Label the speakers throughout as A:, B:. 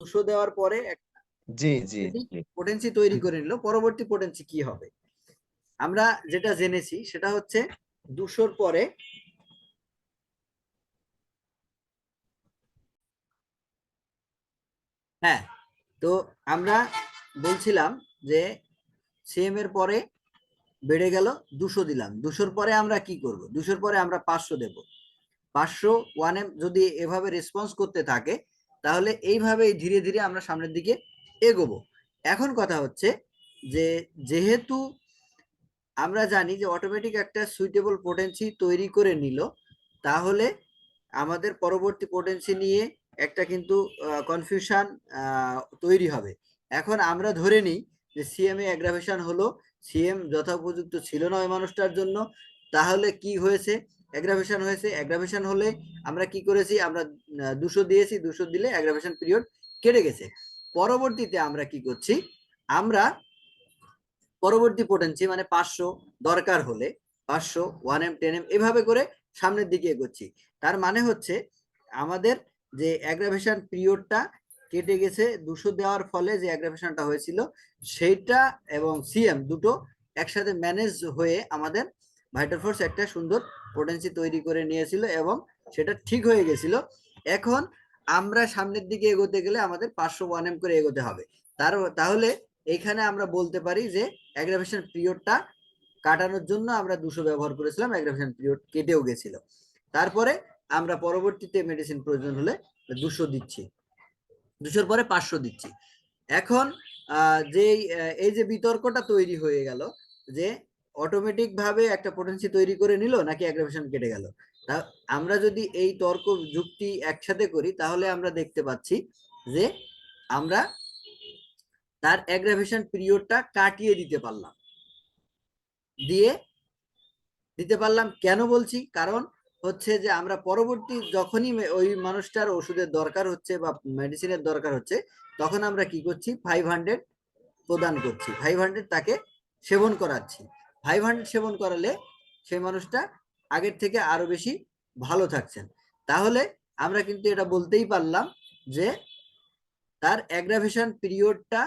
A: 200 দেওয়ার পরে
B: জি জি
A: পোটেনসি তৈরি করে নিল, পরবর্তী পোটেনসি কি হবে? আমরা যেটা জেনেছি সেটা হচ্ছে 200-র পরে হ্যাঁ, তো আমরা বলছিলাম যে সিএম এর পরে বেড়ে গেল 200 দিলাম, 200-র পরে আমরা কি করব? 200-র পরে আমরা 500 দেব। 500 1M যদি এভাবে রেসপন্স করতে থাকে তাহলে এইভাবেই ধীরে ধীরে আমরা সামনের দিকে এগোবো। এখন কথা হচ্ছে যে যেহেতু আমরা জানি যে অটোমেটিক একটা সুইটেবল পোটেন্সি তৈরি করে নিল, তাহলে আমাদের পরবর্তী পোটেন্সি নিয়ে একটা কিন্তু কনফিউশন তৈরি হবে। এখন আমরা ধরে নিই যে সিএম এ অ্যাগ্রাভেশন হলো, সিএম যথোপযুক্ত ছিল না ওই মানুষটার জন্য, তাহলে কি হয়েছে? অ্যাগ্রাভেশন হয়েছে। অ্যাগ্রাভেশন হলে আমরা কি করেছি? আমরা 200 দিয়েছি, 200 দিলে অ্যাগ্রাভেশন পিরিয়ড কেটে গেছে। পরবর্তীতে আমরা কি করছি? আমরা পরবর্তী পোটেন্সি মানে 500 দরকার হলে 500 1M 10M এভাবে করে সামনের দিকে এগোচ্ছি। তার মানে হচ্ছে আমাদের যে অ্যাগ্রাভেশন পিরিয়ডটা কেটে গেছে 200 দেওয়ার ফলে যে অ্যাগ্রাভেশনটা হয়েছিল সেইটা এবং সিএম দুটো একসাথে ম্যানেজ হয়ে আমাদের ভাইটাল ফোর্স একটা সুন্দর পোটেন্সি তৈরি করে নিয়েছিল এবং সেটা ঠিক হয়ে গেছিল। এখন আমরা সামনের দিকে এগোতে গেলে আমাদের 500 1M করে এগোতে হবে। তাহলে এইখানে আমরা বলতে পারি যে অ্যাগ্রাভেশন পিরিয়ডটা কাটানোর জন্য আমরা 200 ব্যবহার করেছিলাম, অ্যাগ্রাভেশন পিরিয়ড কেটেও গেছিল। তারপরে আমরা পরবর্তীতে মেডিসিন প্রয়োজন হলে 200 দিচ্ছি, 200-র পরে 500 দিচ্ছি। এখন যে এই যে বিতর্কটা তৈরি হয়ে গেল যে অটোমেটিক ভাবে একটা পোটেন্সি তৈরি করে নিল নাকি অ্যাগ্রাভেশন কেটে গেল, তা আমরা যদি এই তর্ক যুক্তি একসাথে করি তাহলে আমরা দেখতে পাচ্ছি যে আমরা তার অ্যাগ্রাভেশন পিরিয়ডটা কাটিয়ে দিতে পারলাম। কেন বলছি? কারণ হচ্ছে যে আমরা পরবর্তী যখনই ওই মানুষটার ওষুধের দরকার হচ্ছে বা মেডিসিনের দরকার হচ্ছে তখন আমরা কি করছি? 500 প্রদান করছি, 500 তাকে সেবন করাচ্ছি। 500 সেবন করালে সেই মানুষটা আগের থেকে আরো বেশি ভালো থাকছেন। তাহলে আমরা কিন্তু এটা বলতেই পারলাম যে তার অ্যাগ্রাভেশন পিরিয়ডটা,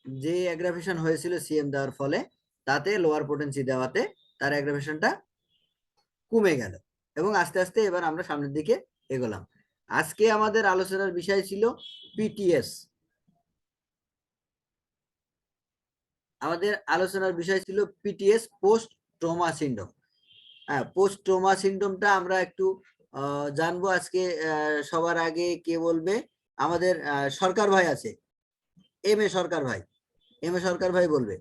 A: যে অ্যাগ্রাভেশন হয়েছিল সিএম দেওয়ার ফলে, তাতে লোয়ার পোটেন্সি দেওয়াতে তার অ্যাগ্রাভেশনটা কমে গেল এবং আস্তে আস্তে এবার আমরা সামনের দিকে এগোলাম। আজকে আমাদের আলোচনার বিষয় ছিল পিটিএস। আমাদের আলোচনার বিষয় ছিল পিটিএস, পোস্ট ট্রমা সিন্ড্রোম। হ্যাঁ, পোস্ট ট্রমা সিন্ড্রোমটা আমরা একটু জানবো আজকে। সবার আগে কে বলবে? আমাদের সরকার ভাই আছে, এম এ সরকার ভাই। এম এ সরকার ভাই বলবে।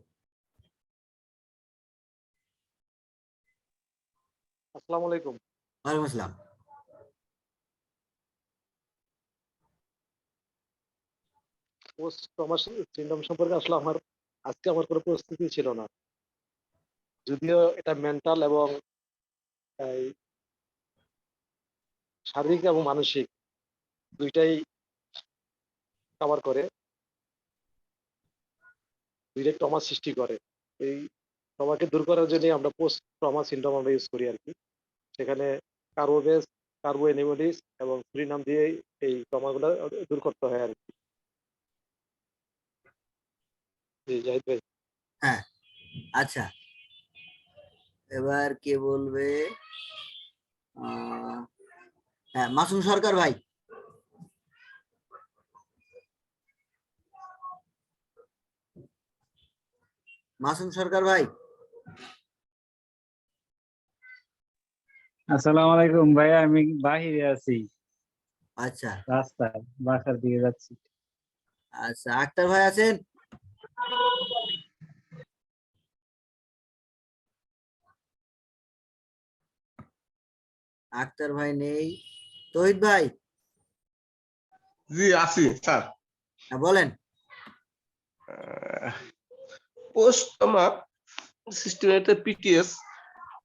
C: আসসালামু আলাইকুম।
A: ওয়ালাইকুম আসসালাম।
C: পোস্ট ট্রমা সিনড্রোম সম্পর্কে আসলে আজকে আমার কোনো প্রস্তুতি ছিল না, যদিও এটা মেন্টাল এবং শারীরিক এবং মানসিক দুইটাই কভার করে, দুইটাই ট্রমা সৃষ্টি করে। এই ট্রমাকে দূর করার জন্য আমরা পোস্ট ট্রমা সিনড্রোম আমরা ইউজ করি আর কি। সেখানে কার্বোবেস, কার্বো এনিমোডিস এবং সুরিনাম দিয়ে এই ট্রমাগুলো দূর করতে হয় আর কি। জি জাহিদ ভাই।
A: হ্যাঁ, আচ্ছা, এবার কে বলবে? হ্যাঁ, মাসুম সরকার ভাই। মাসুম সরকার ভাই।
D: আসসালামু আলাইকুম ভাইয়া, আমি বাহিরে আছি,
A: আচ্ছা
D: রাস্তায় বাসার দিকে যাচ্ছি।
A: আচ্ছা, আক্তার ভাই আছেন? আক্তার ভাই নেই। তহিদ ভাই?
E: জি আছি স্যার।
A: বলেন।
E: পোস্ট ট্রমা সিস্টেমের পিটিএস,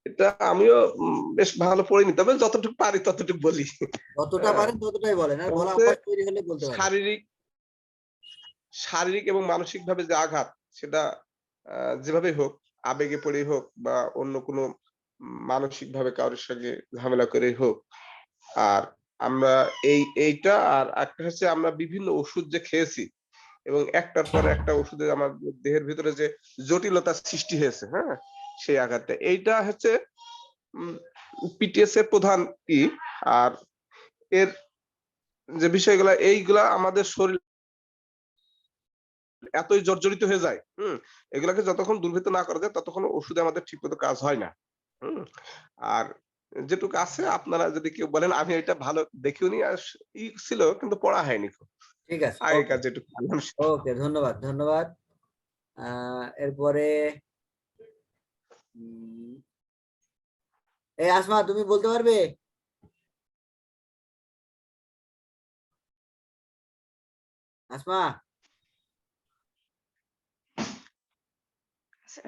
E: এটা আমিও বেশ ভালো পড়িনি, তবে যতটুকু পারি ততটুকু বলি।
A: যতটা পারেন ততটাই বলেন, আর বলা
E: বলতে
A: অভ্যাস তৈরি হলে বলতে পারেন।
E: শারীরিক এবং মানসিক ভাবে যে আঘাত, সেটা যেভাবে হোক, আবেগে পড়ে হোক বা অন্য কোনো মানসিক ভাবে কারোর সঙ্গে ঝামেলা করে হোক, আর আমরা এইটা আর একটা হচ্ছে আমরা বিভিন্ন ওষুধ যে খেয়েছি এবং একটার পর একটা ওষুধে আমার দেহের ভিতরে যে জটিলতার সৃষ্টি হয়েছে, হ্যাঁ, সেই আঘাতটা এইটা হচ্ছে পিটিএস এর প্রধান ই। আর এর যে বিষয়গুলা এইগুলা আমাদের শরীর এতই জর্জরিত হয়ে যায়, এগুলাকে যতক্ষণ দূরীভূত না করা যায় ততক্ষণ ওষুধে আমাদের ঠিকমতো কাজ হয় না। আর যেটুকু আছে আপনারা যদি কেউ বলেন, আমি এটা ভালো দেখিও নি, আর ছিল কিন্তু পড়া হয়নি খুব
A: ঠিক আছে,
E: আগেকার যেটুকু জানলাম।
A: ওকে, ধন্যবাদ ধন্যবাদ। এরপরে এই আসমা, তুমি বলতে পারবে? আসমা,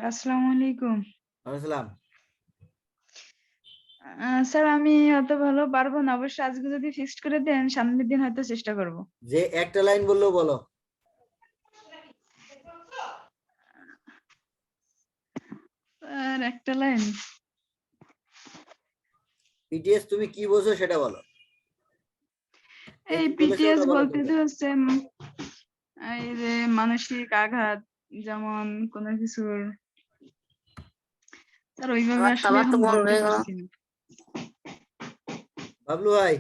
B: আসসালামু আলাইকুম।
A: আসসালাম।
B: স্যার আমি অত ভালো পারবো না, অবশ্য আজকে যদি ফিক্সড করে দেন সামনের দিন হয়তো চেষ্টা করব।
A: যে একটা লাইন বললেও বলো।
B: আর একটা লাইন,
A: পিটিএস তুমি কি বোঝো সেটা বলো।
B: এই
A: কি বলেছে
B: পিটিএস
A: ওটা বলো
B: বলতে
A: তুমি।
B: তো হচ্ছে এই যে মানসিক আঘাত, যেমন কোনো কিছুর, স্যার ওইভাবে আসলে এখন বলতে পারছি না।
A: বাবলু ভাই,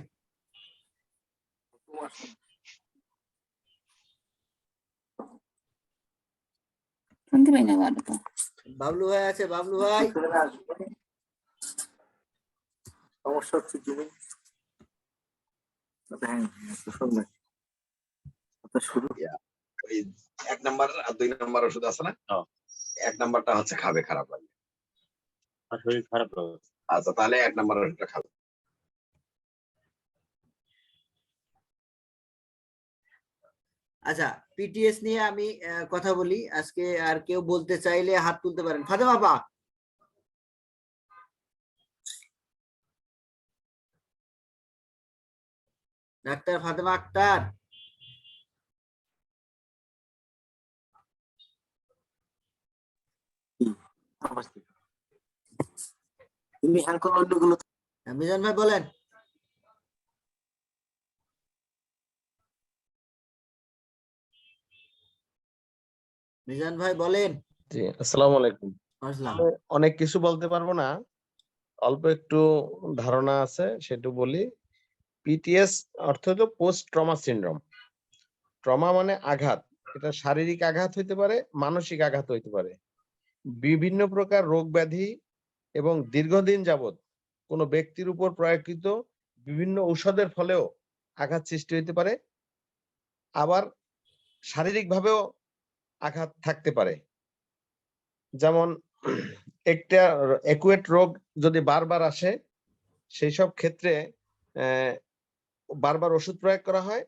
A: বাবলু ভাই আছে? বাবলু ভাই,
F: সমস্যা হচ্ছে কি শুরু
G: ওই 1 নাম্বার আর 2 নাম্বার ওষুধ আছে না? 1 নাম্বারটা হচ্ছে খাবে খারাপ লাগবে।
F: শরীর খারাপ লাগবে।
G: আচ্ছা, তাহলে 1 নাম্বার ওষুধটা খাবে।
A: আচ্ছা, পিটিএস নিয়ে আমি কথা বলি আজকে। আর কেউ বলতে চাইলে হাত তুলতে পারেন। ফাতেমা আপা, ডাক্তার ফাতেমা আক্তার।
F: তুমি হ্যান্ডকল অন্যগুলো
A: মিজান ভাই বলেন। মিজান ভাই বলেন।
H: জি, আসসালামু আলাইকুম।
A: আসলাম।
H: অনেক কিছু বলতে পারবো না, অল্প একটু ধারণা আছে সেটু বলি। পিটিএস অর্থ হলো পোস্ট ট্রমা সিনড্রোম। ট্রমা মানে আঘাত, এটা শারীরিক আঘাত হইতে পারে, মানসিক আঘাত হইতে পারে। বিভিন্ন প্রকার রোগ ব্যাধি এবং দীর্ঘদিন যাবত কোনো ব্যক্তির উপর প্রয়োগকৃত বিভিন্ন ঔষধের ফলেও আঘাত সৃষ্টি হইতে পারে। আবার শারীরিকভাবেও আঘাত থাকতে পারে। যেমন একটা একুয়েট রোগ যদি বারবার আসে, সেই সব ক্ষেত্রে বারবার ওষুধ প্রয়োগ করা হয়,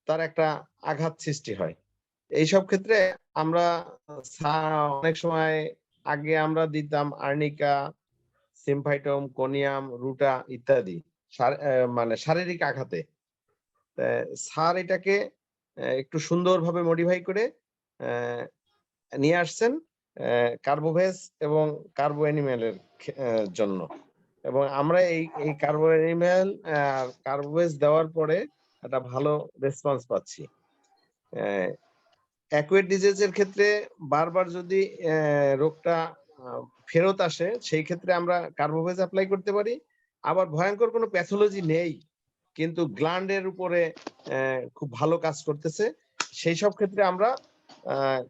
H: তার একটা আঘাত সৃষ্টি হয়। এইসব ক্ষেত্রে আমরা অনেক সময় আগে আমরা দিতাম আর্নিকা, সিমফাইটম, কোনিয়াম, রুটা ইত্যাদি মানে শারীরিক আঘাতে। স্যার এটাকে একটু সুন্দরভাবে মডিফাই করে নিয়ে আসছেন কার্বোভেজ এবং কার্বো অ্যানিমেলের জন্য। এবং আমরা এই কার্বো অ্যানিমেল কার্বোভেজ দেওয়ার পরে একটা ভালো রেসপন্স পাচ্ছি। অ্যাকুয়েট ডিজিজের ক্ষেত্রে বারবার যদি রোগটা ফেরত আসে, সেই ক্ষেত্রে আমরা কার্বোভেজ অ্যাপ্লাই করতে পারি। আবার ভয়ঙ্কর কোনো প্যাথোলজি নেই কিন্তু গ্ল্যান্ডের উপরে খুব ভালো কাজ করতেছে, সেই সব ক্ষেত্রে আমরা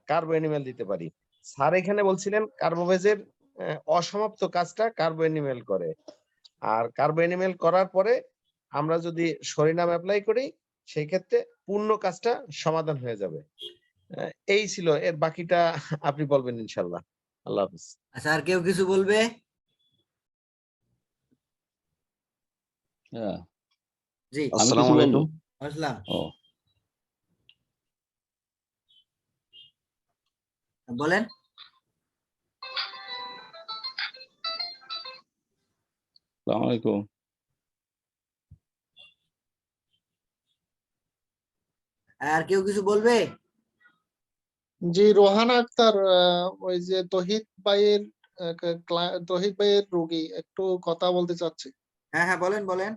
H: কার্বো অ্যানিমেল দিতে পারি। স্যার এখানে বলছিলেন কার্বোভেজের অসমাপ্ত কাজটা কার্বো অ্যানিমেল করে, আর কার্বো অ্যানিমেল করার পরে আমরা যদি সরিনাম অ্যাপ্লাই করি, সেই ক্ষেত্রে পূর্ণ কাজটা সমাধান হয়ে যাবে। এই ছিল, এর বাকিটা আপনি বলবেন ইনশাল্লাহ। আল্লাহ হাফেজ।
A: আচ্ছা, আর কেউ কিছু বলবে? জি,
I: আসসালামু আলাইকুম।
A: আসলাম। বলেন।
I: আসসালামু আলাইকুম।
A: আর কেউ কিছু বলবে?
J: জি, রোহান আক্তার, ওই যে তহিদ ভাইয়ের রোগী, একটু কথা বলতে চাচ্ছি।
A: হ্যাঁ হ্যাঁ, বলেন বলেন।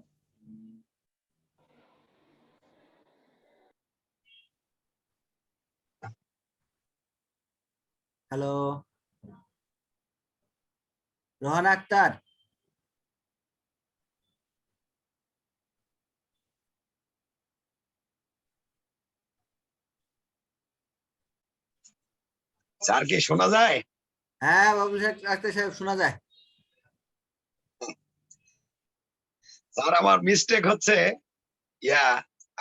A: হ্যালো, রোহানা আক্তার।
G: স্যার কি শোনা যায়?
A: হ্যাঁ বাবুল আক্তার সাহেব, শোনা যায়।
G: স্যার আমার মিস্টেক হচ্ছে,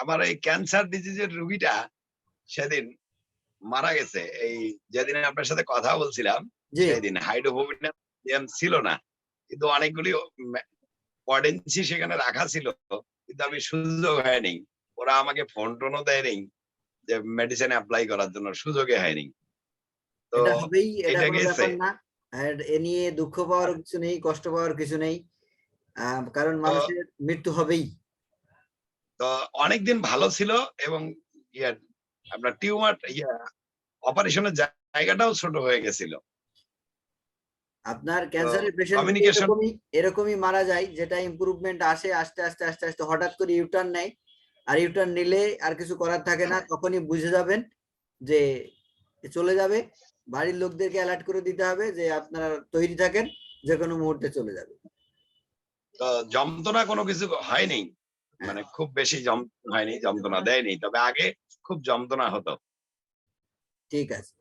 G: আমার এই ক্যান্সার ডিজিজের রুগীটা সেদিন মারা গেছে। এই যেদিন আপনার সাথে কথা বলছিলাম
A: জি,
G: সেদিন হাইড্রোফোবিনাম ছিল না, কিন্তু অনেকগুলি পটেন্সি সেখানে রাখা ছিল, কিন্তু আমি সুযোগ হয়নি। ওরা আমাকে ফোন টোনও দেয়নি যে মেডিসিন অ্যাপ্লাই করার জন্য, সুযোগে হয়নি। তো
A: এটা হবেই, এটা
G: এটা
A: কোনো
G: গেছে।
A: ব্যাপার না। আর এ নিয়ে দুঃখ পাওয়ার কিছু নেই, কষ্ট পাওয়ার কিছু নেই, কারণ মানুষের মৃত্যু হবেই।
G: তো অনেকদিন ভালো ছিল, এবং আপনার টিউমার অপারেশনের জায়গাটাও ছোট হয়ে গেছিল।
A: আপনার ক্যান্সারের পেশেন্ট
G: কমিউনিকেশন
A: এরকমই মারা যায়, যেটা ইমপ্রুভমেন্ট আসে আস্তে আস্তে আস্তে আস্তে, হঠাৎ করে ইউটার্ন নেয়। আর ইউটার্ন নিলে আর কিছু করার থাকে না, তখনই বুঝে যাবেন যে চলে যাবে। বাড়ির লোকদেরকে অ্যালার্ট করে দিতে হবে যে আপনারা তৈরি থাকেন, যে কোনো মুহূর্তে চলে যাবে।
G: যন্ত্রণা কোনো কিছু হয়নি, মানে খুব বেশি যন্ত্রণা হয়নি, যন্ত্রণা দেয়নি, তবে আগে খুব যন্ত্রণা হতো।
A: ঠিক আছে।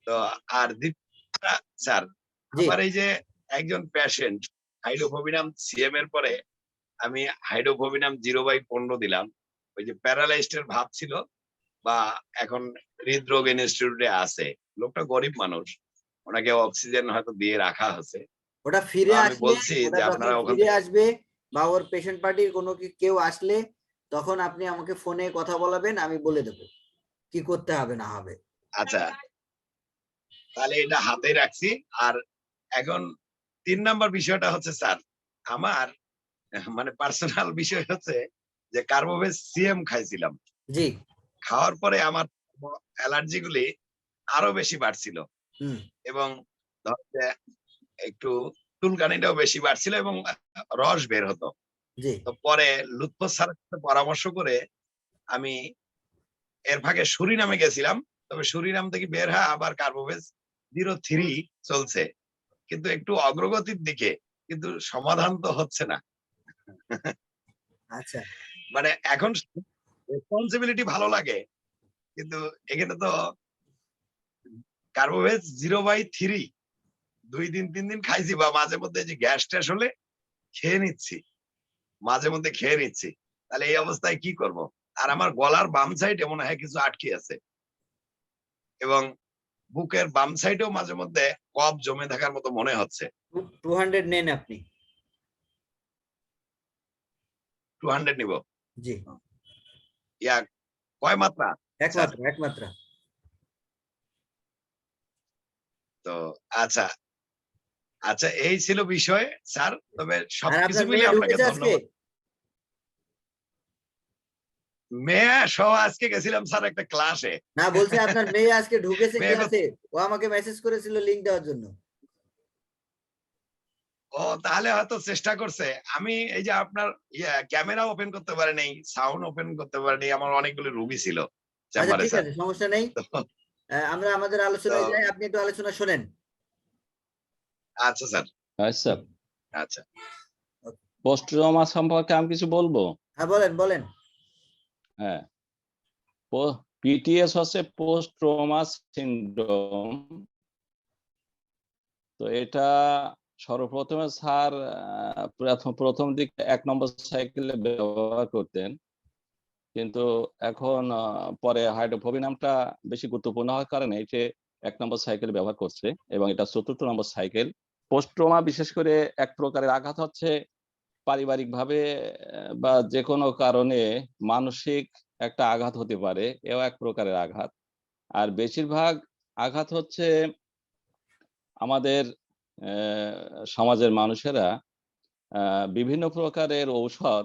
G: তো আর স্যার,
A: জি,
G: আমার এই যে একজন পেশেন্ট হাইড্রোফোবিনাম সিএম এর পরে আমি হাইড্রোফোবিনাম 0/15 দিলাম। ওই যে প্যারালাইজড এর ভাব ছিল, বা এখন হৃদরোগ ইনস্টিটিউটে আছে, লোকটা গরিব মানুষ, ওনাকে অক্সিজেন হয়তো দিয়ে রাখা হচ্ছে।
A: ওটা ফিরে
G: আমি
A: আসলে,
G: বলছি
A: ওটা
G: যে
A: যখন
G: আপনারা ওখান
A: ফিরে
G: থেকে,
A: আসবে বা ওর পেশেন্ট পার্টির কোনো কেউ আসলে, তখন আপনি আমাকে ফোনে কথা বলাবেন, আমি বলে দেবো কি করতে হবে না হবে।
G: আচ্ছা তাহলে এটা হাতে রাখছি। আর এখন 3 নাম্বার বিষয়টা হচ্ছে স্যার, আমার মানে পার্সোনাল বিষয় হচ্ছে যে কার্বোভেজ সিএম খাইছিলাম।
A: জি,
G: খাওয়ার পরে আমার অ্যালার্জি গুলি আরো বেশি বাড়ছিল,
A: হুম,
G: এবং ধরেন যে একটু চুলকানিটাও বেশি বাড়ছিল, এবং রস বের হতো।
A: জি,
G: তো পরে লুৎফর স্যারের সাথে পরামর্শ করে আমি এর ফাঁকে সুরিনামে গেছিলাম। তবে সুরিনাম থেকে বের হয়ে আবার কার্বোভেজ 0.3 চলছে, কিন্তু একটু অগ্রগতির দিকে, কিন্তু সমাধান তো হচ্ছে না।
A: আচ্ছা,
G: মানে এখন রেসপন্সিবিলিটি ভালো লাগে, কিন্তু এখানে তো কার্বোভেজ 0/3 2 দিন 3 দিন খাইছি, বা মাঝে মধ্যে যে গ্যাস ট্যাস হলে খেয়ে নিচ্ছি, মাঝে মধ্যে খেয়ে নিচ্ছি। তাহলে এই অবস্থায় কি করব? আর আমার গলার বাম সাইডে মনে হয় কিছু আটকে আছে, এবং বুকের বাম সাইডেও মাঝে মধ্যে কফ জমে থাকার মতো মনে হচ্ছে।
A: 200 নেন আপনি।
G: 200 নিব?
A: জি,
G: ইয়া কয় মাত্রা স্যার?
A: একমাত্র।
G: তো আচ্ছা, আচ্ছা এই ছিল বিষয় স্যার। তবে
A: আর
G: সবকিছু
A: আপনার
G: মিলে
A: মেয়ে
G: আপনাকে
A: ঢুকেছে আজকে?
G: ধন্যবাদ। মেয়ে সহ আজকে গেছিলাম স্যার একটা ক্লাসে।
A: না, বলছে আপনার মেয়ে আজকে ঢুকেছে
G: মেয়ে
A: ক্লাসে, ও আমাকে মেসেজ করেছিল লিংক দেওয়ার জন্য।
G: ও তাহলে হয়তো চেষ্টা করছে। আমি এই যে আপনার ক্যামেরা ওপেন করতে পারি নাই, সাউন্ড ওপেন করতে পারি নাই, আমার অনেকগুলো রুগী ছিল
A: আচ্ছা,
G: চেম্বারে
A: ঠিক
G: স্যার।
A: আছে, সমস্যা নেই। আমরা আমাদের আলোচনায় যাই, আপনি একটু আলোচনা শোনেন।
G: আচ্ছা স্যার,
I: আচ্ছা,
G: আচ্ছা
I: পোস্ট ট্রমা সম্পর্কে আমি কিছু বলবো।
A: হ্যাঁ, বলেন বলেন।
I: হ্যাঁ, পিটিএস হচ্ছে পোস্ট ট্রমা সিনড্রোম। তো এটা সর্বপ্রথমে স্যার প্রথম দিকে 1 নম্বর সাইকেলে ব্যবহার করতেন, কিন্তু এখন পরে হাইড্রোফোবিনামটা বেশি গুরুত্বপূর্ণ হওয়ার কারণে এটি 1 নম্বর সাইকেল ব্যবহার করছে, এবং এটা 4র্থ নম্বর সাইকেল। পোস্ট ট্রমা বিশেষ করে এক প্রকারের আঘাত হচ্ছে পারিবারিকভাবে বা যে কোনো কারণে মানসিক একটা আঘাত হতে পারে, এও এক প্রকারের আঘাত। আর বেশিরভাগ আঘাত হচ্ছে আমাদের সমাজের মানুষেরা বিভিন্ন প্রকারের ঔষধ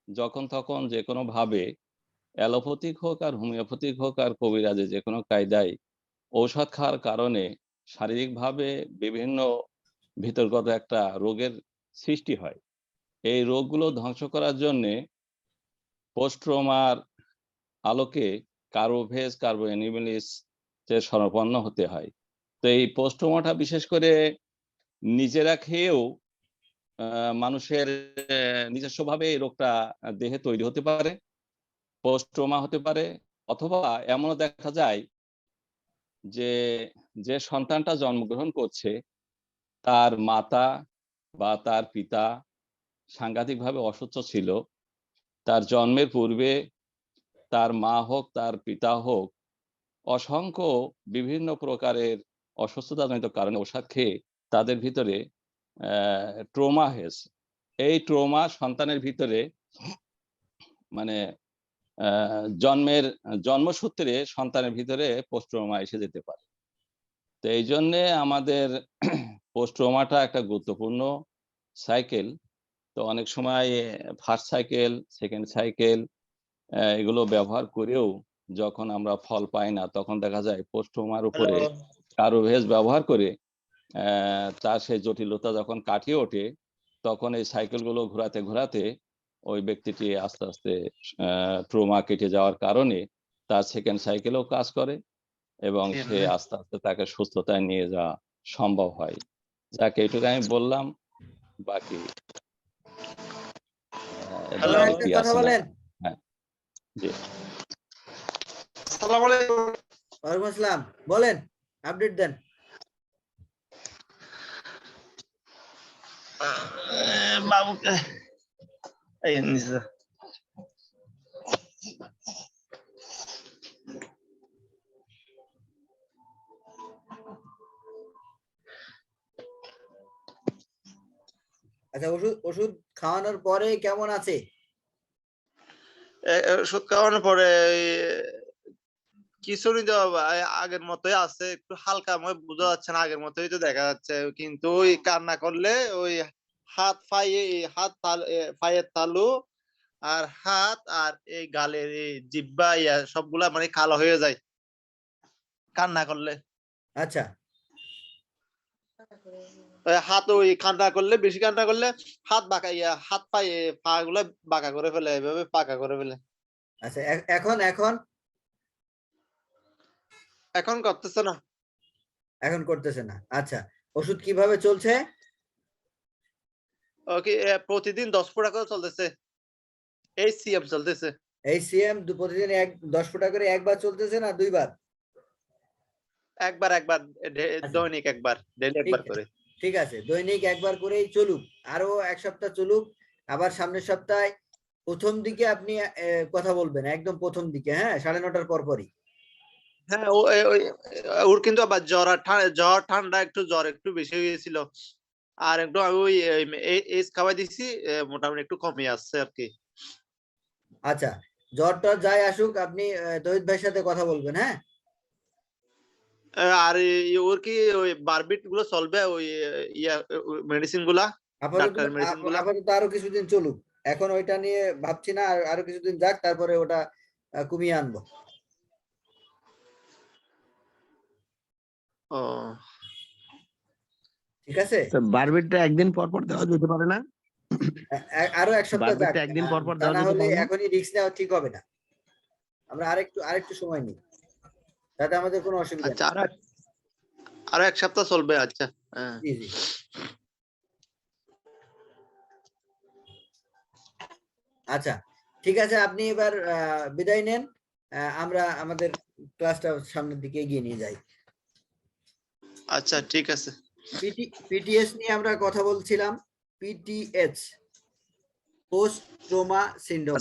I: যখন তখন যে কোনো ভাবে, অ্যালোপ্যাথিক হোক আর হোমিওপ্যাথিক হোক আর কবিরাজে যে কোনো কায়দায় ঔষধ খাওয়ার কারণে শারীরিকভাবে বিভিন্ন ভিতরগত একটা রোগের সৃষ্টি হয়। এই রোগগুলো ধ্বংস করার জন্যে পোস্ট ট্রমার আলোকে কার্বোভেজ, কার্বোএনিমেলিস এর শরণাপন্ন হতে হয়। তো এই পোস্ট ট্রমাটা বিশেষ করে নিজেরা খেয়েও মানুষের নিজস্বভাবে এই রোগটা দেহে তৈরি হতে পারে, পোস্ট ট্রমা হতে পারে, অথবা এমনও দেখা যায় যে যে সন্তানটা জন্মগ্রহণ করছে তার মাতা বা তার পিতা সাংঘাতিকভাবে অসুস্থ ছিল, তার জন্মের পূর্বে তার মা হোক তার পিতা হোক অসংখ্য বিভিন্ন প্রকারের অসুস্থতাজনিত কারণে ওষুধ খেয়ে তাদের ভিতরে ট্রমা হয়েছে। এই ট্রমা সন্তানের ভিতরে মানে জন্মসূত্রে সন্তানের ভিতরে পোস্ট ট্রমা এসে যেতে পারে। তো এই জন্যে আমাদের পোস্ট ট্রমাটা একটা গুরুত্বপূর্ণ সাইকেল। তো অনেক সময় ফার্স্ট সাইকেল, সেকেন্ড সাইকেল এগুলো ব্যবহার করেও যখন আমরা ফল পাই না, তখন দেখা যায় পোস্ট ট্রমার উপরে কার্বোভেজ ব্যবহার করে তার সেই জটিলতা যখন কাটিয়ে ওঠে, তখন এই সাইকেলগুলো ঘোরাতে ঘোরাতে ওই ব্যক্তিটি আস্তে আস্তে ট্রমা কেটে যাওয়ার কারণে তার সেকেন্ড সাইকেলও কাজ করে এবং সে আস্তে আস্তে তাকে সুস্থতায় নিয়ে যাওয়া সম্ভব হয়। যাকে এইটুকু আমি বললাম, বাকি
A: কথা বলেন।
I: হ্যাঁ, জি,
K: আসসালামু আলাইকুম।
A: ওয়ালাইকুম আসসালাম, বলেন, আপডেট দেন।
K: বাবুকে এই নিচে
A: আচ্ছা, ওষুধ খাওয়ানোর পরে কেমন আছে?
K: ওষুধ খাওয়ানোর পরে কিছুদিন তো আগের মতোই আছে, একটু হালকা বোঝা যাচ্ছে না, আগের মতোই তো দেখা যাচ্ছে, কিন্তু ওই কান্না করলে ওই পায়ের তালু আর হাত আর এই গালের এই জিহ্বা সবগুলা মানে কালো হয়ে যায় কান্না করলে।
A: আচ্ছা,
K: হাত ওই কান্না করলে, বেশি কান্না করলে হাত বাঁকা হাত পা গুলা বাঁকা করে ফেলে, এভাবে পাকা করে ফেলে।
A: আচ্ছা, এখন এখন
K: এখন করতেছে না।
A: এখন করতেছে না। আচ্ছা, ওষুধ কিভাবে চলছে?
K: ওকে, প্রতিদিন 10 ফোঁটা করে চলতেছে, এই সিএম চলতেছে।
A: এই সিএম প্রতিদিন 10 ফোঁটা করে একবার চলতেছে না দুইবার?
K: একবার দৈনিক একবার, ডেইলি একবার করে।
A: ঠিক আছে, দৈনিক একবার করেই চলুক, আরো এক সপ্তাহ চলুক। আবার সামনের সপ্তাহে প্রথম দিকে আপনি কথা বলবেন, একদম প্রথম দিকে, হ্যাঁ, 9:30টার পরপরই।
K: হ্যাঁ, ওর কিন্তু আবার ঠান্ডা জ্বর একটু বেশি হয়েছিল, আর একটু আমি ওই এস খাওয়াই দিছি, মোটামুটি একটু কমে আসছে আর কি।
A: আচ্ছা, জ্বরটা যাই আসুক, আপনি তহিদ ভাইয়ের সাথে কথা বলবেন, হ্যাঁ।
K: আর ওর কি ওই বারবিট গুলো চলবে, ওই মেডিসিন গুলা, ডাক্তার মেডিসিন গুলা?
A: আপাতত আরো কিছুদিন চলুক, এখন ওইটা নিয়ে ভাবছি না, আরো কিছুদিন যাক, তারপরে ওটা কমিয়ে আনবো।
K: ও,
A: ঠিক আছে।
H: বারবিটটা একদিন পর পর দেওয়া যেতে পারে না?
A: আরো এক সপ্তাহ যাক,
H: একদিন পর পর
A: তা
H: দেওয়া
A: না
H: যেতে
A: হলে
H: পারে না?
A: এখনই রিস্ক নেওয়া ঠিক হবে না। আমরা আরেকটু সময় নিই, তাতে আমাদের কোনো অসুবিধা নেই।
K: আচ্ছা, আরো এক সপ্তাহ চলবে। আচ্ছা, হ্যাঁ,
A: জি জি। আচ্ছা, ঠিক আছে, আপনি এবার বিদায় নেন, আমরা আমাদের ক্লাসটা সামনের দিকে এগিয়ে নিয়ে যাই।
K: আচ্ছা, ঠিক আছে।
A: পিটিএস নিয়ে আমরা কথা বলছিলাম। PTS, post trauma syndrome.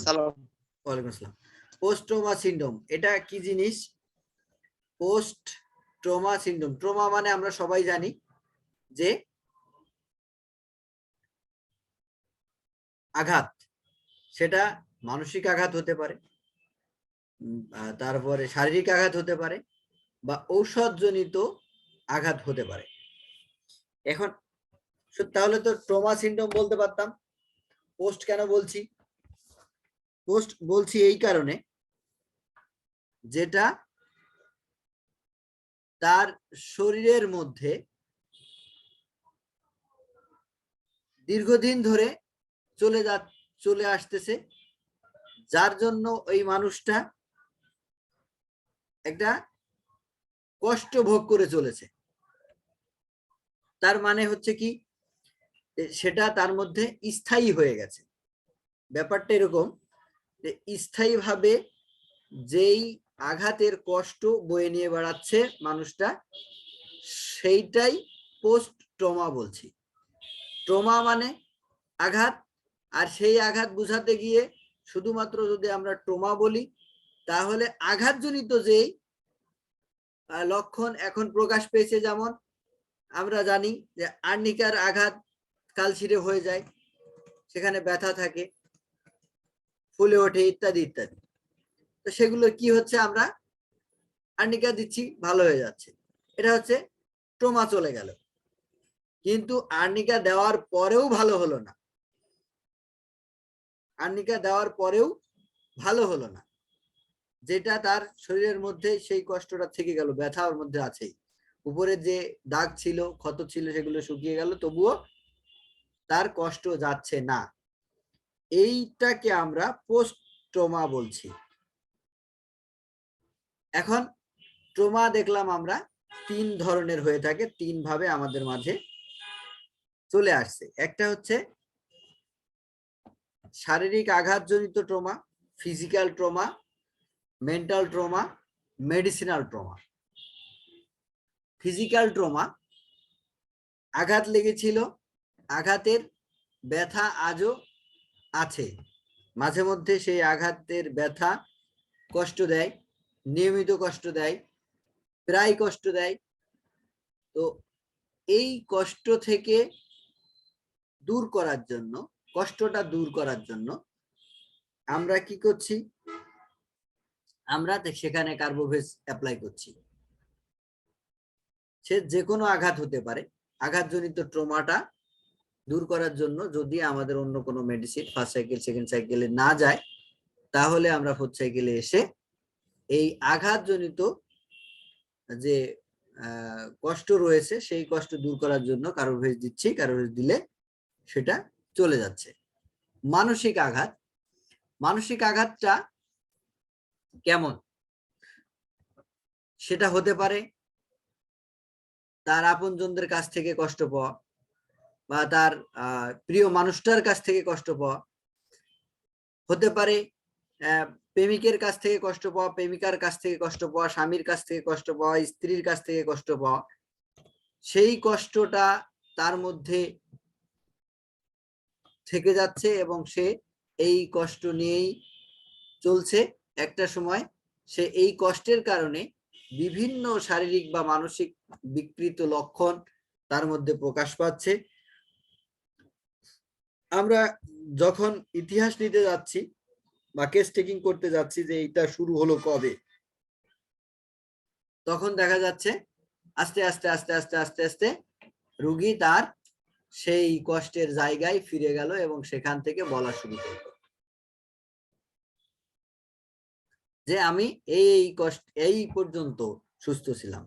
A: ওয়ালাইকুম আসসালাম। পোস্ট ট্রমা সিনড্রোম এটা কি জিনিস? পোস্ট ট্রমা সিনড্রোম, ট্রমা মানে আমরা সবাই জানি যে আঘাত, সেটা মানসিক আঘাত হতে পারে, তারপরে শারীরিক আঘাত হতে পারে, বা ঔষধজনিত আঘাত হতে পারে। এখন তাহলে তো ট্রমা সিনড্রোম বলতে পারতাম। পোস্ট কেন বলছি? পোস্ট বলছি এই কারণে, যেটা তার শরীরের মধ্যে দীর্ঘদিন ধরে চলে আসতেছে, যার জন্য ওই মানুষটা একটা কষ্ট ভোগ করে চলেছে। তার মানে হচ্ছে কি সেটা তার মধ্যে স্থায়ী হয়ে গেছে। ব্যাপারটা এরকম যে স্থায়ীভাবে যেই আঘাতের কষ্ট বয়ে নিয়ে বেড়াচ্ছে মানুষটা, সেইটাই পোস্ট ট্রমা বলছি। ট্রমা মানে আঘাত, আর সেই আঘাত বুঝাতে গিয়ে শুধুমাত্র যদি আমরা ট্রমা বলি, তাহলে আঘাতজনিত যেই লক্ষণ এখন প্রকাশ পেয়েছে, যেমন আমরা জানি যে আর্নিকার আঘাত কালশিরে হয়ে যায়, সেখানে ব্যথা থাকে, ফুলে ওঠে, ইত্যাদি ইত্যাদি। তো সেগুলো কি হচ্ছে, আমরা আর্নিকা দিচ্ছি, ভালো হয়ে যাচ্ছে, এটা হচ্ছে ট্রমা চলে গেল। কিন্তু আর্নিকা দেওয়ার পরেও ভালো হলো না, আর্নিকা দেওয়ার পরেও ভালো হলো না, যেটা তার শরীরের মধ্যে সেই কষ্টটা থেকে গেল, ব্যথা ওর মধ্যে আছেই, উপরে যে দাগ ছিল, ক্ষত ছিল, সেগুলো শুকিয়ে গেল, তবুও তার কষ্ট যাচ্ছে না। এইটাকে আমরা পোস্ট ট্রমা বলছি। এখন ট্রমা দেখলাম আমরা 3 ধরনের হয়ে থাকে, 3 ভাবে আমাদের মাঝে চলে আসছে। একটা হচ্ছে শারীরিক আঘাতজনিত trauma, physical trauma, mental trauma, medicinal trauma. Physical trauma, আঘাত লেগেছিল, আঘাতের ব্যথা আজও আছে, মাঝে মধ্যে সেই আঘাতের ব্যথা কষ্ট দেয়, নিয়মিত কষ্ট দেয়, প্রায় কষ্ট দেয়। তো এই কষ্ট থেকে দূর করার জন্য, কষ্টটা দূর করার জন্য আমরা কি করছি, আমরা সেখানে কার্বোভেজ অ্যাপ্লাই করছি। সে যে কোনো আঘাত হতে পারে, আঘাতজনিত ট্রমাটা দূর করার জন্য যদি আমাদের অন্য কোনো মেডিসিন ফার্স্ট সাইকেল সেকেন্ড সাইকেলে না যায়, তাহলে আমরা ফোর্থ সাইকেলে এসে এই আঘাতজনিত যে কষ্ট রয়েছে সেই কষ্ট দূর করার জন্য কার্বোভেজ দিচ্ছি। কার্বোভেজ দিলে সেটা চলে যাচ্ছে। মানসিক আঘাত, মানসিক আঘাতটা কেমন, সেটা হতে পারে তার আপনজনদের কাছ থেকে কষ্ট পাওয়া, বা তার প্রিয় মানুষটার কাছ থেকে কষ্ট পাওয়া, হতে পারে প্রেমিকের কাছ থেকে কষ্ট পাওয়া, প্রেমিকার কাছ থেকে কষ্ট পাওয়া, স্বামীর কাছ থেকে কষ্ট পাওয়া, স্ত্রীর কাছ থেকে কষ্ট পাওয়া। সেই কষ্টটা তার মধ্যে থেকে যাচ্ছে এবং সে এই কষ্ট নিয়েই চলছে। একটা সময় সে এই কষ্টের কারণে বিভিন্ন শারীরিক বা মানসিক বিকৃত লক্ষণ তার মধ্যে প্রকাশ পাচ্ছে। আমরা যখন ইতিহাস নিতে যাচ্ছি বা কেস টেকিং করতে যাচ্ছি যে এটা শুরু হলো কবে, তখন দেখা যাচ্ছে আস্তে আস্তে আস্তে আস্তে আস্তে আস্তে রোগী তার সেই কষ্টের জায়গায় ফিরে গেল এবং সেখান থেকে বলা শুরু করল যে আমি এই কষ্ট এই পর্যন্ত সুস্থ ছিলাম।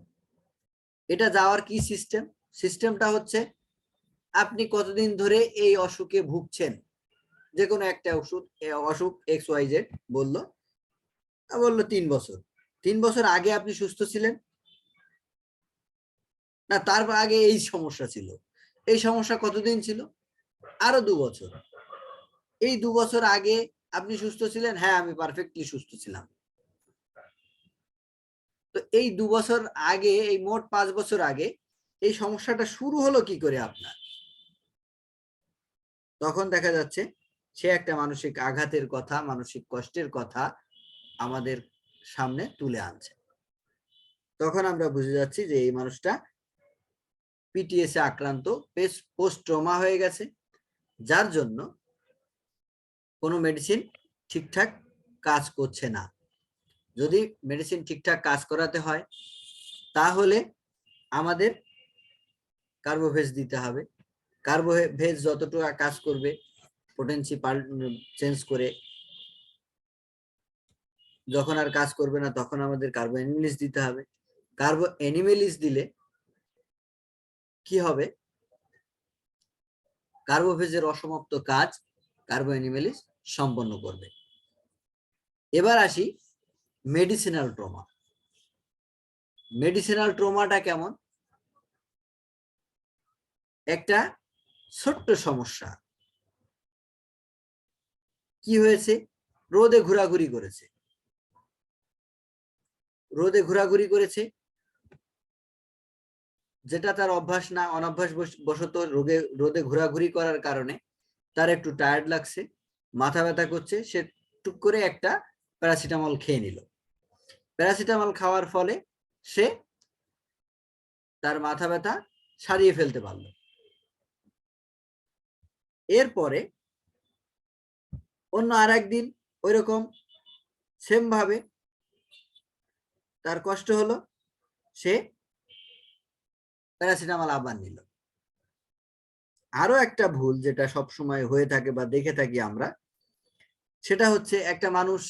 A: এটা যাওয়ার কি সিস্টেম? সিস্টেমটা হচ্ছে আপনি কতদিন ধরে এই অসুখে ভুগছেন, যে কোনো একটা অসুখ XYZ বললো 3 বছর। 3 বছর আগে আপনি সুস্থ ছিলেন না, তার আগে এই সমস্যা ছিল। এই সমস্যা কতদিন ছিল? আরো 2 বছর। এই 2 বছর আগে আপনি সুস্থ ছিলেন? হ্যাঁ, আমি পারফেক্টলি সুস্থ ছিলাম। তো এই 2 বছর আগে, এই মোট 5 বছর আগে এই সমস্যাটা শুরু হলো কি করে আপনার? তখন দেখা যাচ্ছে সে একটা মানসিক আঘাতের কথা, মানসিক কষ্টের কথা আমাদের সামনে তুলে আনছে। তখন আমরা বুঝে যাচ্ছি যে এই মানুষটা পিটিএস এ আক্রান্ত, পোস্ট ট্রমা হয়ে গেছে, যার জন্য কোনো মেডিসিন ঠিকঠাক কাজ করছে না। যদি মেডিসিন ঠিকঠাক কাজ করাতে হয় তাহলে আমাদের কার্বোভেজ দিতে হবে। কার্বোভেজ যতটুকু কাজ করবে পোটেন্সি চেঞ্জ করে, যখন আর কাজ করবে না তখন আমাদের কার্বো অ্যানিমেলিস দিতে হবে। কার্বো অ্যানিমেলিস দিলে কি হবে? কার্বোভেজের অসমাপ্ত কাজ কার্বো অ্যানিমেলিস সম্পন্ন করবে। এবার আসি মেডিসিনাল ট্রমা। মেডিসিনাল ট্রমাটা কেমন? একটা ছোট্ট সমস্যা কি হয়েছে, রোদে ঘোরাঘুরি করেছে, রোদে ঘোরাঘুরি করেছে, যেটা তার অভ্যাস না, অনভ্যাস বশত রোদে ঘোরাঘুরি করার কারণে তার একটু টায়ার্ড লাগছে, মাথা ব্যথা করছে, সে টুক করে একটা প্যারাসিটামল খেয়ে নিল। প্যারাসিটামল খাওয়ার ফলে সে তার মাথা ব্যথা সারিয়ে ফেলতে পারলো। এরপরে অন্য আর একদিন ওইরকম সেম ভাবে তার কষ্ট হলো, সে প্যারাসিটামল আবার নিল। আরো একটা ভুল যেটা সব সময় হয়ে থাকে বা দেখে থাকি আমরা, সেটা হচ্ছে একটা মানুষ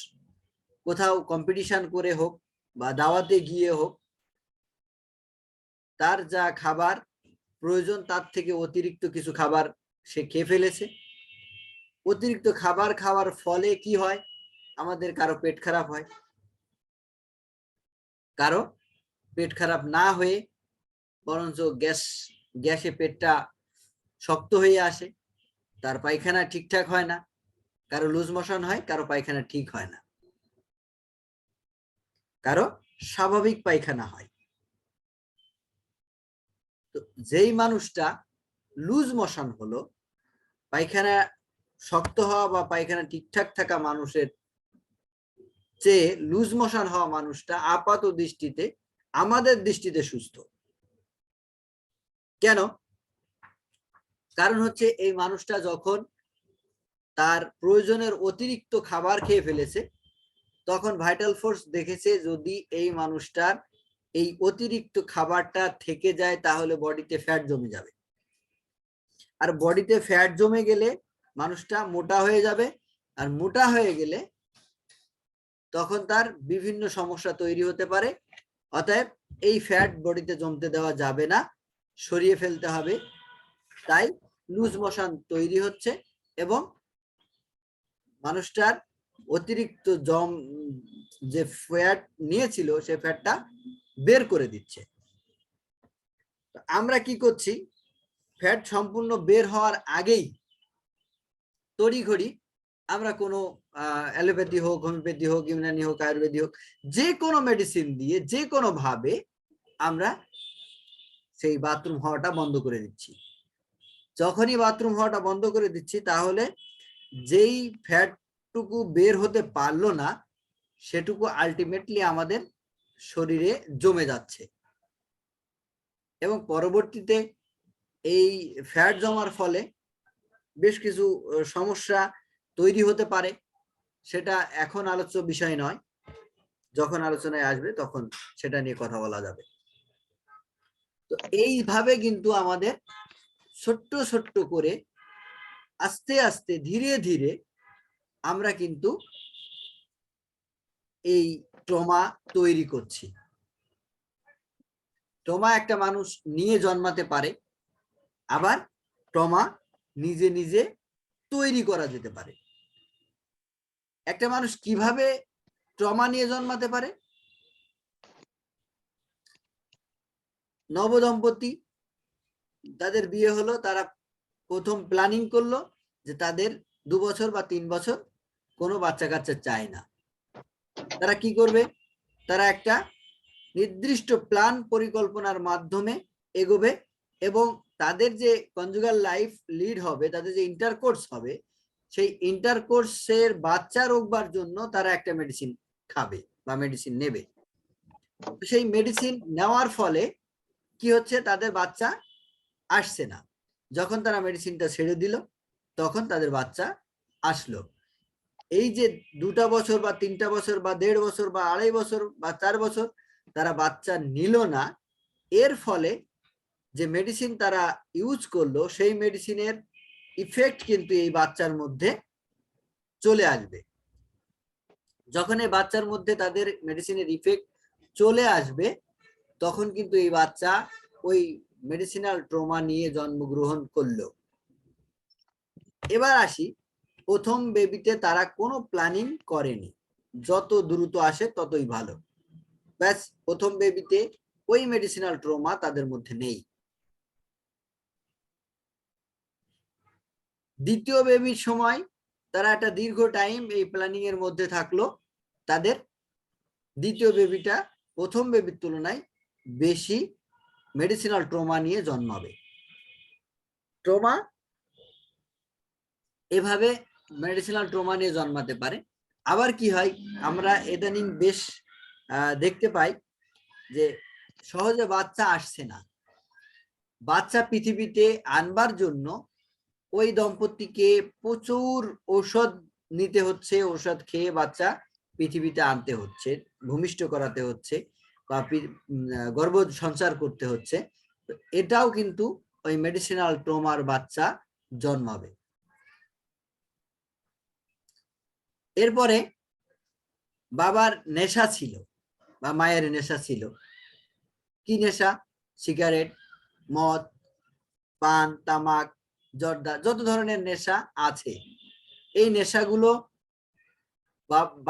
A: কোথাও কম্পিটিশন করে হোক বা দাওয়াতে গিয়ে হোক, তার যা খাবার প্রয়োজন তার থেকে অতিরিক্ত কিছু খাবার সে খেয়ে ফেলেছে। অতিরিক্ত খাবার খাওয়ার ফলে কি হয়, আমাদের কারো পেট খারাপ হয়, কারো পেট খারাপ না হয়ে বরঞ্চ গ্যাসে পেটটা শক্ত হয়ে আসে, তার পায়খানা ঠিকঠাক হয় না, কারো লুজ মোশন হয়, কারো পায়খানা ঠিক হয় না, কারো স্বাভাবিক পায়খানা হয়। তো যেই মানুষটা লুজ মোশন হলো, পায়খানা শক্ত হওয়া বা পায়খানা ঠিকঠাক থাকা মানুষের চেয়ে লুজ মোশন হওয়া মানুষটা আপাত দৃষ্টিতে, আমাদের দৃষ্টিতে সুস্থ। কেন? কারণ হচ্ছে এই মানুষটা যখন তার প্রয়োজনের অতিরিক্ত খাবার খেয়ে ফেলেছে, তখন ভাইটাল ফোর্স দেখেছে যদি এই মানুষটার এই অতিরিক্ত খাবারটা থেকে যায় তাহলে বডিতে ফ্যাট জমে যাবে, আর বডিতে ফ্যাট জমে গেলে মানুষটা মোটা হয়ে যাবে, আর মোটা হয়ে গেলে তখন তার বিভিন্ন সমস্যা তৈরি হতে পারে। অতএব এই ফ্যাট বডিতে জমতে দেওয়া যাবে না, সরিয়ে ফেলতে হবে। তাই লুজ মোশন তৈরি হচ্ছে এবং মানুষটার অতিরিক্ত যে ফ্যাট নিয়েছিল সে ফ্যাটটা বের করে দিচ্ছে। আমরা কি করছি, ফ্যাট সম্পূর্ণ বের হওয়ার আগেই তড়িঘড়ি আমরা কোনো অ্যালোপ্যাথি হোক, হোমিওপ্যাথি হোক, ইউনানি হোক, আয়ুর্বেদিক হোক, যে কোনো মেডিসিন দিয়ে যে কোনো ভাবে আমরা সেই বাথরুম হওয়াটা বন্ধ করে দিচ্ছি। যখনই বাথরুম হওয়াটা বন্ধ করে দিচ্ছি, তাহলে যেই ফ্যাটটুকু বের হতে পারলো না সেটুকু আলটিমেটলি আমাদের শরীরে জমে যাচ্ছে এবং পরবর্তীতে এই ফ্যাট জমার ফলে বেশ কিছু সমস্যা তৈরি হতে পারে। সেটা এখন আলোচ্য বিষয় নয়, যখন আলোচনায় আসবে তখন সেটা নিয়ে কথা বলা যাবে। তো এইভাবে কিন্তু আমাদের ছোট্ট ছোট্ট করে আস্তে আস্তে ধীরে ধীরে আমরা কিন্তু এই ট্রমা তৈরি করছি। ট্রমা একটা মানুষ নিয়ে জন্মাতে পারে, আবার ট্রমা নিজে নিজে তৈরি করা যেতে পারে। একটা মানুষ কিভাবে ট্রমা নিয়ে জন্মাতে পারে? নবদম্পতি, তাদের বিয়ে হলো, তারা প্রথম প্ল্যানিং করলো যে তাদের 2 বছর বা 3 বছর কোনো বাচ্চা কাচ্চা চায় না। তারা কি করবে? তারা একটা নির্দিষ্ট প্ল্যান পরিকল্পনার মাধ্যমে এগোবে এবং তাদের যে কনজুগাল লাইফ লিড হবে, তাদের যে ইন্টারকোর্স হবে, সেই ইন্টারকোর্সের বাচ্চা রোগবার জন্য তারা একটা মেডিসিন খাবে বা মেডিসিন নেবে। সেই মেডিসিন নেওয়ার ফলে কি হচ্ছে, তাদের বাচ্চা আসছে না। যখন তারা মেডিসিনটা ছেড়ে দিল তখন তাদের বাচ্চা আসলো। এই যে 2টা বছর বা 3টা বছর বা 1.5 বছর বা 2.5 বছর বা 4 বছর তারা বাচ্চা নিল না, এর ফলে যে মেডিসিন তারা ইউজ করলো সেই মেডিসিনের ইফেক্ট কিন্তু এই বাচ্চার মধ্যে চলে আসবে। যখন এই বাচ্চার মধ্যে তাদের মেডিসিনের ইফেক্ট চলে আসবে তখন কিন্তু এই বাচ্চা ওই মেডিসিনাল ট্রমা নিয়ে জন্মগ্রহণ করলো। এবার আসি, প্রথম বেবিতে তারা কোনো প্ল্যানিং করেনি, যত দ্রুত আসে ততই ভালো। ব্যাস, প্রথম বেবিতে ওই মেডিসিনাল ট্রমা তাদের মধ্যে নেই। দ্বিতীয় বেবির সময় তারা একটা দীর্ঘ টাইম এই প্ল্যানিং এর মধ্যে থাকলো, তাদের দ্বিতীয় বেবিটা প্রথম বেবির তুলনায় বেশি মেডিসিনাল ট্রমা নিয়ে জন্মাবে। ট্রমা এভাবে মেডিসিনাল ট্রমা নিয়ে জন্মাতে পারে। আবার কি হয়, আমরা ইদানিং বেশ দেখতে পাই যে সহজে বাচ্চা আসছে না, বাচ্চা পৃথিবীতে আনবার জন্য ওই দম্পতিকে প্রচুর ঔষধ নিতে হচ্ছে, ঔষধ খেয়ে বাচ্চা পৃথিবীতে আনতে হচ্ছে, ভূমিষ্ঠ করাতে হচ্ছে বা গর্ভ সঞ্চার করতে হচ্ছে। এটাও কিন্তু ওই মেডিসিনাল ট্রমার বাচ্চা জন্মাবে। এরপরে বাবার নেশা ছিল বা মায়ের নেশা ছিল, কি নেশা? সিগারেট, মদ, পান, তামাক, জর্দা, যত ধরনের নেশা আছে, এই নেশাগুলো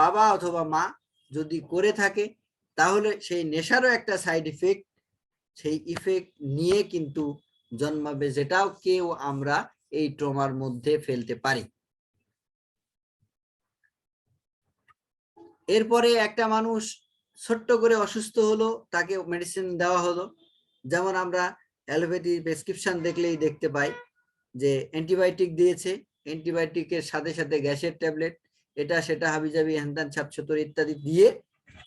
A: বাবা অথবা মা যদি করে থাকে তাহলে সেই নেশারও একটা সাইড ইফেক্ট, সেই ইফেক্ট নিয়ে কিন্তু জন্মাবে, যেটাও কেউ আমরা এই ট্রমার মধ্যে ফেলতে পারি। এরপরে একটা মানুষ ছোট্ট করে অসুস্থ হলো, তাকে মেডিসিন দেওয়া হলো, যেমন আমরা অ্যালোপ্যাথি প্রেসক্রিপশন দেখলেই দেখতে পাই যে অ্যান্টিবায়োটিক দিয়েছে, অ্যান্টিবায়োটিকের সাথে সাথে গ্যাসের ট্যাবলেট, এটা সেটা হাবিজাবি হ্যানত্যান ছাপছতর ইত্যাদি দিয়ে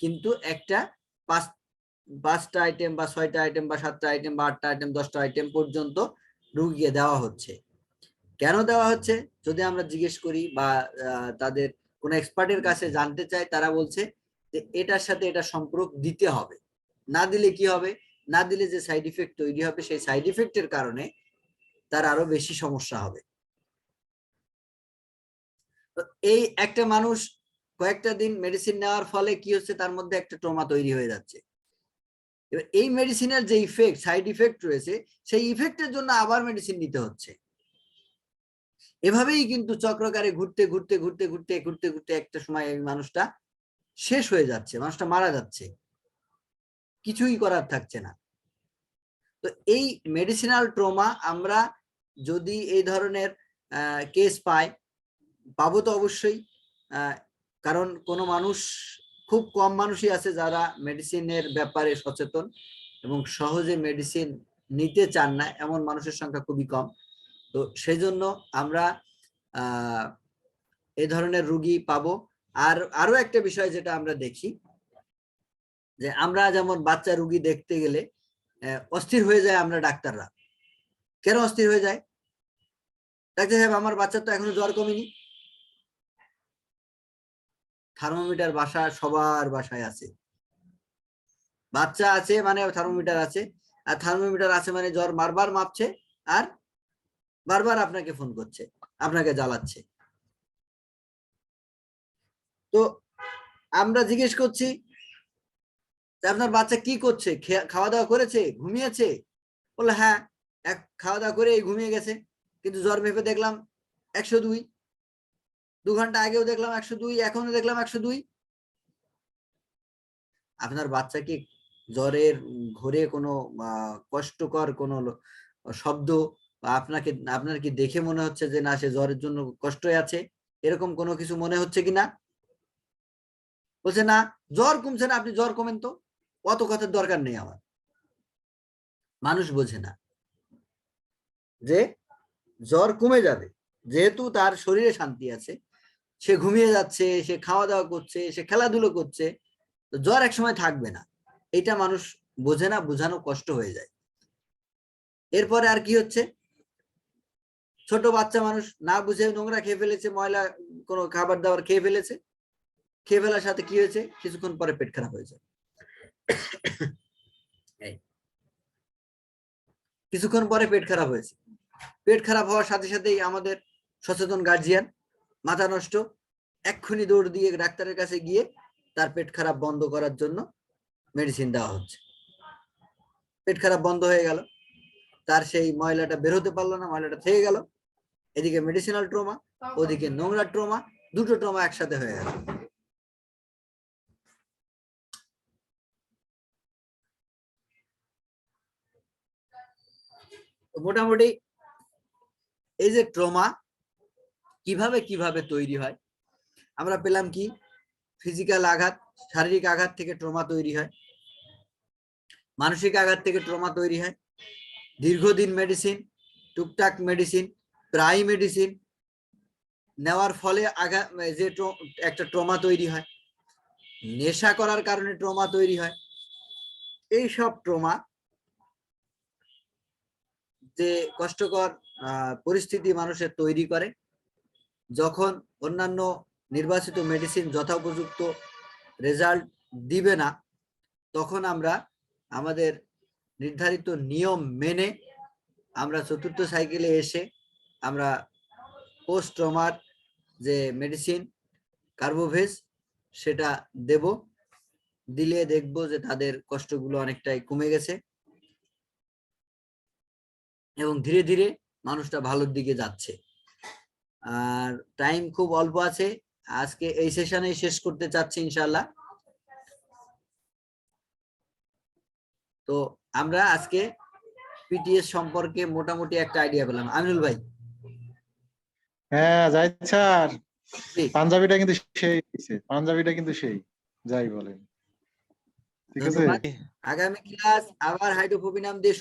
A: কিন্তু একটা 5টা আইটেম বা 6টা আইটেম বা 7টা আইটেম বা 8টা আইটেম 10টা আইটেম পর্যন্ত রুগীকে দেওয়া হচ্ছে। কেন দেওয়া হচ্ছে যদি আমরা জিজ্ঞেস করি বা তাদের কোন এক্সপার্টের কাছে জানতে চাই, তারা বলছে যে এটার সাথে এটা সম্পর্ক দিতে হবে, না দিলে কি হবে, না দিলে যে সাইড ইফেক্ট তৈরি হবে সেই সাইড ইফেক্টের কারণে তার আরো বেশি সমস্যা হবে। তো এই একটা মানুষ কয়েকটা দিন মেডিসিন নেওয়ার ফলে কি হচ্ছে, তার মধ্যে একটা ট্রমা তৈরি হয়ে যাচ্ছে। এবার এই মেডিসিনের যে ইফেক্ট, সাইড ইফেক্ট রয়েছে, সেই ইফেক্টের জন্য আবার মেডিসিন নিতে হচ্ছে। এভাবেই কিন্তু চক্রকারে ঘুরতে ঘুরতে ঘুরতে ঘুরতে ঘুরতে ঘুরতে একটা সময় এই মানুষটা শেষ হয়ে যাচ্ছে, মানুষটা মারা যাচ্ছে, কিছুই করার থাকছে না। তো এই মেডিসিনাল ট্রমা আমরা যদি এই ধরনের কেস পাবো তো অবশ্যই, কারণ কোনো মানুষ, খুব কম মানুষই আছে যারা মেডিসিনের ব্যাপারে সচেতন এবং সহজে মেডিসিন নিতে চান না, এমন মানুষের সংখ্যা খুবই কম। তো সেই জন্য আমরা এই ধরনের রুগী পাবো। আর আরো একটা বিষয় যেটা আমরা দেখি, যে আমরা যেমন বাচ্চা রুগী দেখতে গেলে অস্থির হয়ে যায় আমরা ডাক্তাররা। কেন অস্থির হয়ে যায়? ডাক্তার সাহেব আমার বাচ্চার তো এখনো জ্বর কমেনি। থার্মোমিটার সবার বাসায় আছে, বাচ্চা আছে মানে থার্মোমিটার আছে, আর থার্মোমিটার আছে মানে জ্বর বারবার মাপছে আর বারবার আপনাকে ফোন করছে, আপনাকে জ্বালাচ্ছে। তো আমরা জিজ্ঞেস করছি আপনার বাচ্চা কি করছে, খাওয়া দাওয়া করেছে, ঘুমিয়েছে? বললো হ্যাঁ, খাওয়া দাওয়া করে ঘুমিয়ে গেছে, কিন্তু জ্বর ভেবে দেখলাম 102, 2 ঘন্টা আগেও দেখলাম 102, এখনো দেখলাম 102। আপনার বাচ্চা কি জ্বরের ঘোরে কোনো কষ্টকর কোনো শব্দ বা আপনার কি দেখে মনে হচ্ছে যে না সে জ্বরের জন্য কষ্ট আছে, এরকম কোনো কিছু মনে হচ্ছে কিনা? বলছে না, জ্বর কমছে না, আপনি জ্বর কমেন তো, অত কথার দরকার নেই আমার। মানুষ বোঝে না যে জ্বর কমে যাবে, যেহেতু তার শরীরে শান্তি আছে, সে ঘুমিয়ে যাচ্ছে, সে খাওয়া দাওয়া করছে, সে খেলাধুলো করছে, জ্বর একসময় থাকবে না, এটা মানুষ বোঝে না, বোঝানো কষ্ট হয়ে যায়। এরপরে আর কি হচ্ছে, ছোট বাচ্চা মানুষ না বুঝে নোংরা খেয়ে ফেলেছে, ময়লা কোনো খাবার দাবার খেয়ে ফেলেছে, খেয়ে ফেলার সাথে কি হয়েছে, কিছুক্ষণ পরে পেট খারাপ হয়ে যায়। কিছুক্ষণ পরে পেট খারাপ হয়েছে, পেট খারাপ হওয়ার সাথে সাথেই আমাদের সচেতন গার্জিয়ান মাথা নষ্ট, এক্ষুনি দৌড় দিয়ে ডাক্তারের কাছে গিয়ে তার পেট খারাপ বন্ধ করার জন্য মেডিসিন দেওয়া হচ্ছে। পেট খারাপ বন্ধ হয়ে গেল, তার সেই ময়লাটা বের হতে পারলো না, ময়লাটা থেকে গেল, এদিকে মেডিসিনাল ট্রমা, ওদিকে নোংরা ট্রমা, দুটো ট্রমা একসাথে হয়ে গেল। মোটামুটি এই যে ট্রমা, কিভাবে কিভাবে তৈরি হয়। আমরা পেলাম কি, ফিজিক্যাল আঘাত, শারীরিক আঘাত থেকে ট্রমা তৈরি হয়, মানসিক আঘাত থেকে ট্রমা তৈরি হয়, দীর্ঘদিন মেডিসিন, টুকটাক মেডিসিন, প্রায় মেডিসিন নেওয়ার ফলে আঘাত যে একটা ট্রমা তৈরি হয়, নেশা করার কারণে ট্রমা তৈরি হয়। এই সব ট্রমা যে কষ্টকর পরিস্থিতি মানুষের তৈরি করে, যখন অন্যান্য নির্বাচিত মেডিসিন যথোপযুক্ত রেজাল্ট দিবে না, তখন আমরা আমাদের নির্ধারিত নিয়ম মেনে আমরা চতুর্থ সাইকেলে এসে আমরা পোস্ট ট্রমার যে মেডিসিন কার্বোভেজ সেটা দেব, দিলে দেখব যে তাদের কষ্টগুলো অনেকটাই কমে গেছে এবং ধীরে ধীরে মানুষটা ভালোর দিকে যাচ্ছে। আর টাইম খুব অল্প আছে, আজকে এই সেশনে শেষ করতে চাচ্ছি ইনশাআল্লাহ। তো আমরা আজকে পিটিএস সম্পর্কে মোটামুটি একটা আইডিয়া পেলাম। আমিনুল ভাই।
J: হ্যাঁ জাহিদ স্যার,
A: জি।
J: পাঞ্জাবিটা কিন্তু সেই, পাঞ্জাবিটা কিন্তু সেই, যাই বলেন। ঠিক আছে।
A: আগামী ক্লাস আবার হাইড্রোফোবিনাম দিয়ে